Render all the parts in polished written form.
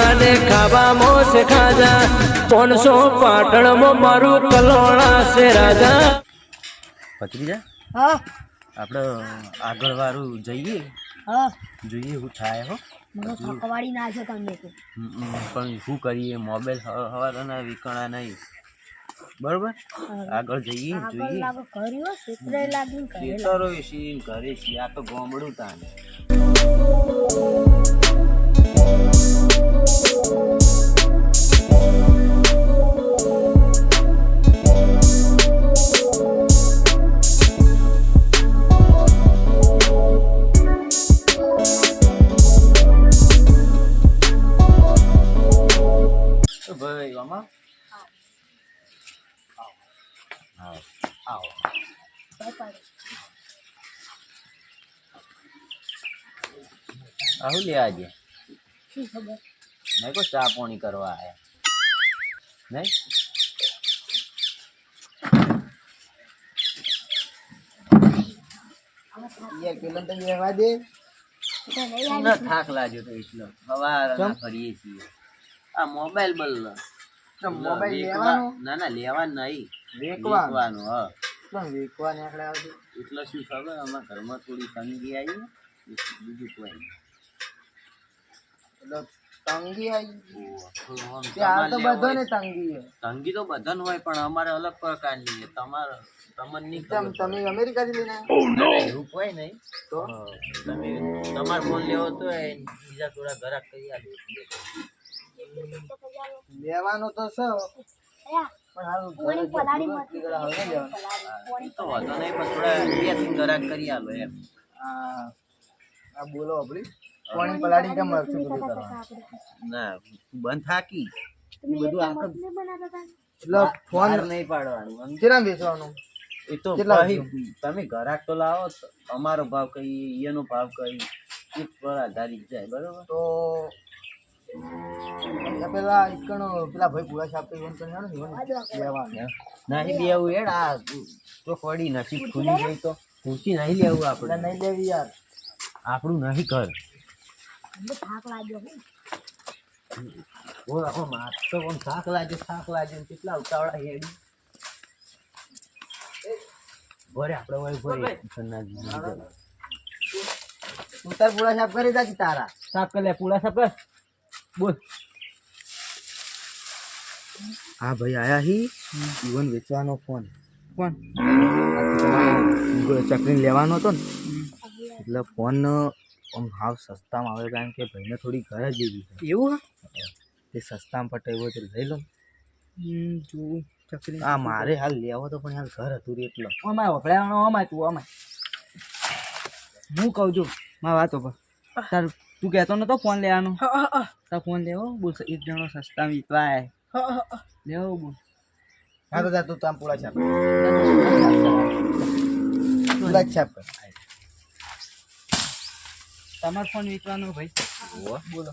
અને ખાવામાં છે ખાજા 500 પાટણમાં મારું કલોણા છે રાજા ભત્રીજા હા આપણે આગળ વાળું જઈએ હા જોઈએ શું થાય હો મને થકવાડી નાખ્યો તમને તો પણ શું કરીએ મોબાઈલ હવાના વિકણા નહીં બરોબર આગળ જઈએ આગળ જોઈએ લાગો કર્યો ક્ષેત્રે લાગીને કરે ખેતરો સીન ઘરે છીએ આ તો ગામડું તાને ભાઈ આમાં આવો આવો આવું લે આજે શી ખબર મેં કોઈ ચા પાણી કરવા આયા નહીં થાક લાગ્યો તો એટલો હવા ફરીએ છીએ આ મોબાઈલ બદલ ના ના લેવાનું નહીં વેચવાનું હા એટલે શું ખબર અમારા ઘરમાં થોડી તંગી આવી બીજું કોઈ નહીં તંગી તો બધાને હોય પણ અમારે અલગ પ્રકારની છે તમારે તમને એવું કોઈ નહીં તો તમે તમારે ફોન લેવો તો બીજા થોડા ઘરાક કરી આલો લેવાનું તો છે તો વાંધો નહીં પણ થોડા બે ત્રણ ઘરાક કરી આલો એમ આ બોલો આપડી પાણી પલાળી કેમ મરચું બધું કરવાનું ના બંધ થાકી એ બધું આખું એટલે ફોન નહીં પાડવાનું કેટલા વેચવાનું એ તો ભાઈ તમે ઘરાક તો લાવો અમારો ભાવ કહીએ એનો ભાવ કહીએ એક પર આધારિત જાય બરોબર તો પેલા પેલા ભાઈ પૂરા છાપ લેવાનું નહીં લેવું યાર આ તો પડી નસીબ ખુલી ગઈ તો ખુશી નહીં લેવું આપણે નહીં લેવી યાર આપણું નહીં કર થાક લાગ્યો ઓ આખો માર તો કોણ થાક લાગ્યો કેટલા ઉતાવળા હેડી ભરે આપણે હોય ભરે તું તાર પૂરા છાપ કરી જા તારા સાફ કર લે પૂરા સાફ કર બોલ હા ભાઈ આયા હી જીવન વેચવાનો ફોન ચકરી લેવાનો હતો ને એટલે ફોન આમ હાવ સસ્તામાં આવે કારણ કે ભાઈને થોડી ઘર જેવી છે એવું તે સસ્તામાં પટે એવો તો લઈ લો જોવું ચકરી હા મારે હાલ લેવો તો પણ હાલ ઘર હતું એટલો અમાય વપરાવાનો અમાય તું અમાય હું કહું છું મારી વાતો પર તાર તું કહેતો નતો ફોન લેવાનો તાર ફોન લેવો બોલ એક જણો સસ્તા વિકવાય લેવો બોલ હા તો તું તામ પૂરા છાપ કર તમારો ફોન વેચવાનો ભાઈ બોલો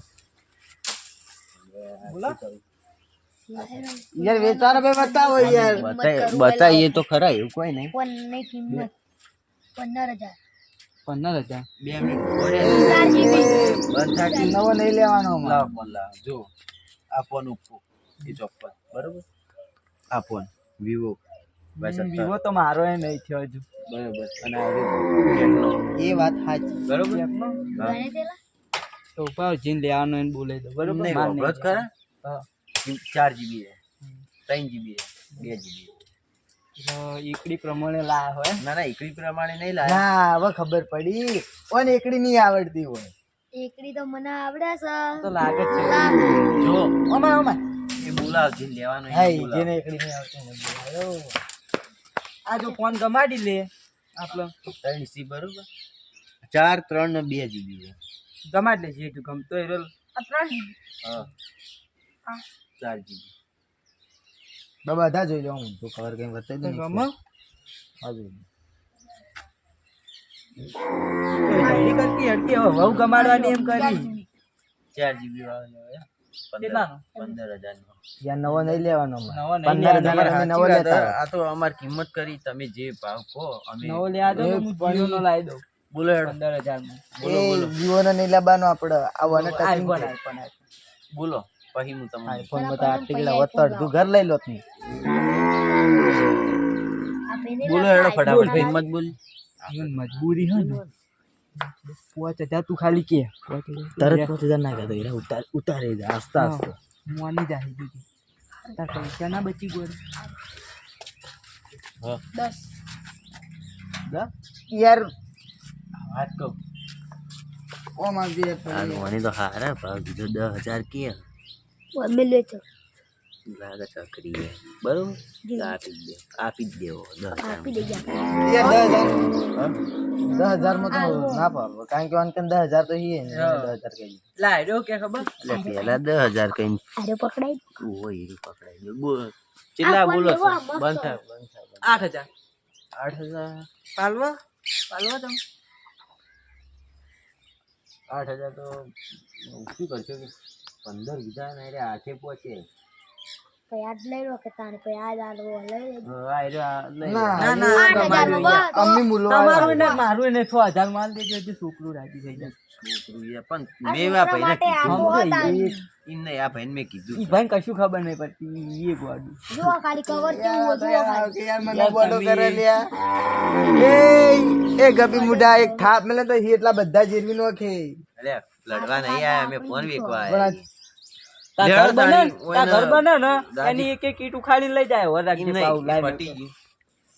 યાર વેચારો ભાઈ બતાવો યાર બતાઈએ તો ખરા એવું કોઈ નહીં ફોનની કિંમત 15,000 15,000 2 મિનિટ નવો નહીં લેવાનો લાવ ફોન લાવ જો આ ફોન ઉપર એ ચોપ્પન બરોબર આ ફોન વિવો વિવો તો મારો એ નહીં થયો હજુ બરોબર અને આ ટેકનો એ વાત સાચી બરોબર ગણે તેલા તો ઉપાવ જીન લેવાનો એને બોલાઈ દો બરોબર નહીં વાપરો જ ખરા 4 GB છે 3 GB છે 2 GB એકડી પ્રમાણે લાયા હોય ના ના એકડી પ્રમાણે નહીં લાયા ના હવે ખબર પડી ઓન એકડી નહીં આવડતી હોય એકડી તો મને આવડે છે તો લાગે છે જો ઓમાય એ બોલાવજી લેવાનો હા જેને એકડી નહીં આવતી મને બોલાયો આ જો ફોન ગમાડી લે આપણો 3C બરોબર 4 3 ને 2 GB છે ગમાડ લે જે તું ગમતો એ રોલ આ 3 હા 4 GB બધા જોઈ લો હું તો કવર કઈ બતાવી દઉં ગમ હા જોઈ કરતી હટકી હવે ગમાડવાની એમ કરી 4 GB વાળો કેટલાનો 15,000 નો યાર નવો નહીં લેવાનો નવો 15,000 નવો લેતા આ તો અમાર કિંમત કરી તમે જે ભાવ કહો અમે નવો લે આ દો હું જીઓ નો લાવી દઉં બોલો 15,000 માં બોલો બોલો જીઓ નો નહીં લેવાનો આપણે આ વન ટચ બોલો પછી હું તમને આઈફોન માં તો 8 કિલો વત્ત અડધું ઘર લઈ લો તમે. બોલો એડો ફટાફટ હિંમત બોલ જીવન મજબૂરી હે ને 5000 તું ખાલી કે તરત 5000 ના કહેતો એરા ઉતારે જા આસ્તા આસ્તા મોની જાય દીધી તાર પૈસા ના બચી ગયો યાર વાત કહું ઓ માંગી આ મને તો હારા ભાવ કીધો 10000 કે અમે લે તો લાગે ચકરી હે બરોબર આપી જ દેવો 10000 આપી દે જા યાર 10000 માં તો ના પાડો કારણ કે અનકન 10000 તો હી ને 10000 કહી લાયડો કે ખબર એટલે પેલા 10000 કઈ આરે પકડાઈ ઓય હીરું પકડાઈ ગયો બોલ ચિલ્લા બોલો છો બંધ થાય 8000 8000 પાલવા તમે 8000 તો શું કરશો કે 15 વીઘા ને રે હાથે પહોંચે પછી આજ લઈ લો કે તાને પછી આજ આલો લઈ લેજો ના ના 8000 બસ અમ્મી મુલો તમારું ને મારું ને 6000 માલ દેજો એટલે છોકરું રાજી થઈ જાય છોકરું પણ મેવા ભાઈને માટે આખો હતા ઈ નહીં આ ભાઈને મેં કીધું ઈ ભાઈ કશું ખબર નહીં પડતી એ ગોડું જો ખાલી કવર કેવું હતું ખાલી યાર મને બોલો કરે લ્યા એ ગબી મુડા એક થાપ મેલે તો એટલા બધા જેરવી નો ખે અરે લડવા નહીં આયા અમે ફોન વેકવા પણ આયા ઘર બને ને એની એક એક કીટ ઉખાડી લઈ જાય હો રાખજે પાઉ લાઈ પટી ગયું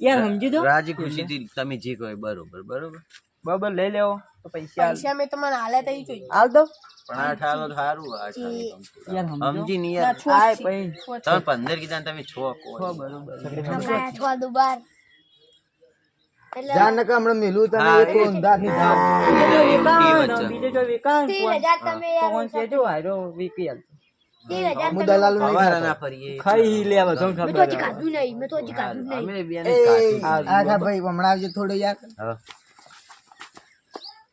યાર સમજી દો રાજી ખુશીથી તમે જે કહો એ બરોબર બરાબર લઈ લેવો તો પૈસા મેં તમને હાલે તો ઈ જોઈ હાલ દો પણ આ ઠાલો તો સારું આ ઠાલો યાર સમજી નહીં યાર આય પછી તમે 15 કીધા ને તમે 6 કહો બરોબર આપણે છ દુબાર એટલે જાન નક હમણાં મેલું તને એક ઊંધા થી ધાપ બીજે જો વિકાસ 3000 તમે કોણ છે જો આયરો વીપીએલ 3000 હું દલાલ નહીં સવારે ના ફરીએ ખાઈ લે બધો મેં તો હજી ખાધું નહીં મેં તો હજી ખાધું નહીં અમે બેને આખા ભાઈ હમણાં આવજે થોડો યાર હા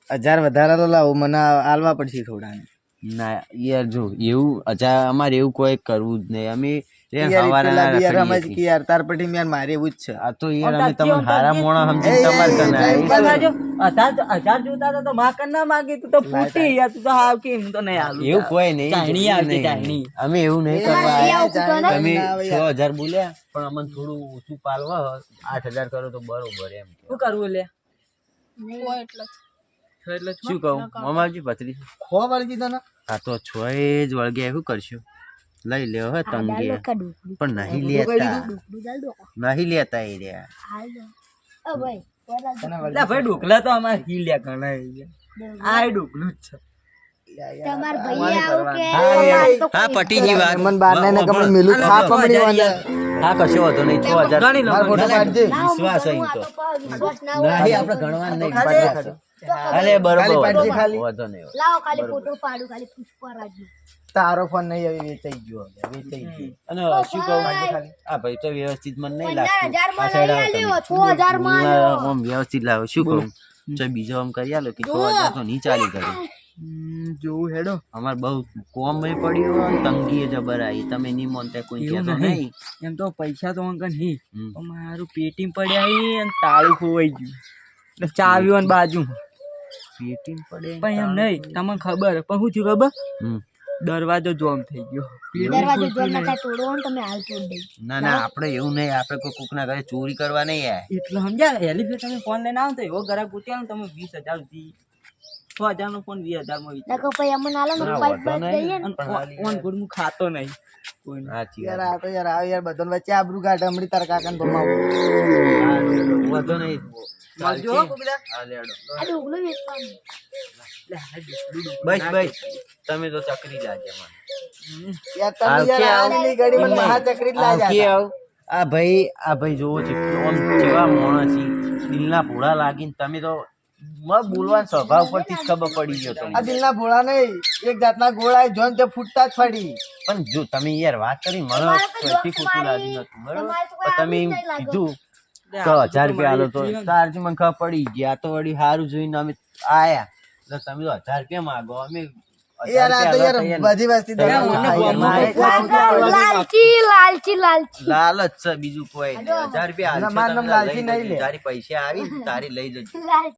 1000 વધારા તો લાવો મને આલવા પડશે થોડા ના યાર જો એવું અચ્છા અમારે એવું કોઈ કરવું જ નહીં અમે યાર તાર પટી યાર મારે એવું જ છે આ તો યાર અમે તમને હારા મોણા સમજી તમારે કને જો 1000 જોતા તો માં કર ના માંગી તું તો ફૂટી યાર તું તો હાવ કે હું તો નહીં આલું એવું કોઈ નહીં ચાયણી આવતી ચાયણી અમે એવું નહીં કરવા આવું તમે 6000 બોલ્યા પણ અમને થોડું ઓછું પાલવા 8000 કરો તો બરોબર એમ શું કરવું લે એટલે શું કહું મમાજી પતરી ખો વળગી તને આ તો છોય જ વળગે શું કરશું લઈ લ્યો હે તંગે કડું પણ નહીં લેતા જાલ દો નહીં લેતા એ રહ્યા હાલ દો ઓ ભાઈ બોલા લે ભાઈ ઢોકલા તો અમાર હીલ્યા ઘણા આ ઢોકલું જ છે તમાર ભાઈ આવું કે હા પટીજી વાત મન બાર ને કમળ મેલું થાપ પડી વાંદે હા કશો હતો નહીં 6000 માર ફોટો પાડજે વિશ્વાસ અહીં તો વિશ્વાસ ના નહીં હોય આપણે ગણવા નહીં પાડે અલે બરોબર પાડજે ખાલી. વાંધો નહીં લાવો ખાલી ફોટો પાડું ખાલી પુષ્પરાજનો તારો ફોન નહીં હવે વેચાઈ ગયો વેચાઈ ગયો અને શું કહું આ ભાઈ તો વ્યવસ્થિત મને નહીં લાગતું 15000 માં લઈ આલ્યો 6000 માં આલ્યો આમ વ્યવસ્થિત લાવો શું કહું જો બીજો આમ કરી આલો કે 6000 તો નહીં ચાલી કરે જોવું હેડો અમાર બહુ કોમ એ પડ્યો તંગી જબર આવી તમે નહીં મોનતા કોઈ એવું કહેતો નહીં. નહીં એમ તો પૈસા તો અંકલ હી હમ. મારું પેટીમ પડ્યા હી અને તાળું ખોવાઈ ગયું એટલે ચાવ્યું અને બાજુ પેટીમ પડે પણ એમ નહીં તમને ખબર પણ શું થયું ખબર હમ. દરવાજો જોમ થઈ ગયો દરવાજો જોર ના થાય તોડો ને તમે હાલ તોડ દઈ ના ના આપણે એવું નહીં આપણે કોઈ કોકના ઘરે ચોરી કરવા નહીં આયા એટલે સમજ્યા હેલી ફેર તમે ફોન લઈને આવો તો એવો ગ્રાહક પૂછ્યા ને તમે 20000 સુધી 6000 નો ફોન 20000 માં વેચી. નકો પછી અમને આલો ને ના, પાઇપ વાંધો બાઈપ દઈએ ને અને ઓન ગુડ હું ખાતો નહીં કોઈને. સાચી યાર વાત આ તો યાર આવ યાર બધાને વચ્ચે આબરૂ કાઢ હમણી તાર કાકાને ભમાવો વાંધો નહીં મળજો હો કોકદા. હા લેડો આ ડોગલો વેચવાનું લે, આ ડુકડું. બસ બસ તમે તો ચકરી લાગે મને યાર તમે યાર આની ઘડી મને મહા ચકરી જ લાગ્યા આ ભાઈ જોવો છે આમ કેવા માણસ છે દિલના ભોળા લાગીને તમે તો બોલવાના સ્વભાવ પરથી જ ખબર પડી ગયો આ તમને દિલના ભોળા નહીં એક જાતના ગોળા જોન તે ફૂટતા જ ફડી પણ જો તમે યાર વાત કરી મને તમારે તો કઈથી જોક ખોટું મારી, લાગ્યું નથી બરોબર તમારે તો કોઈ પણ તમે આવું જ નહીં લાગે. કીધું તો 1000 રૂપિયા આલો તો તારજી મને ખબર પડી ગયા તો વળી સારું જોઈને અમે આયા એટલે તમે તો 1000 રૂપિયા માંગો અમે 1000 યાર આ તો યાર રૂપિયા બધી વસ્તી યાર, દલાલ મને ખાય. મારે લાલચી લાલચી લાલચી લાલચ છે બીજું કોઈ નહીં 1000 રૂપિયા ના, મારું નામ લાલચી નહીં લે. તારી પૈસા આવી તારી લઈ જજો લાલચી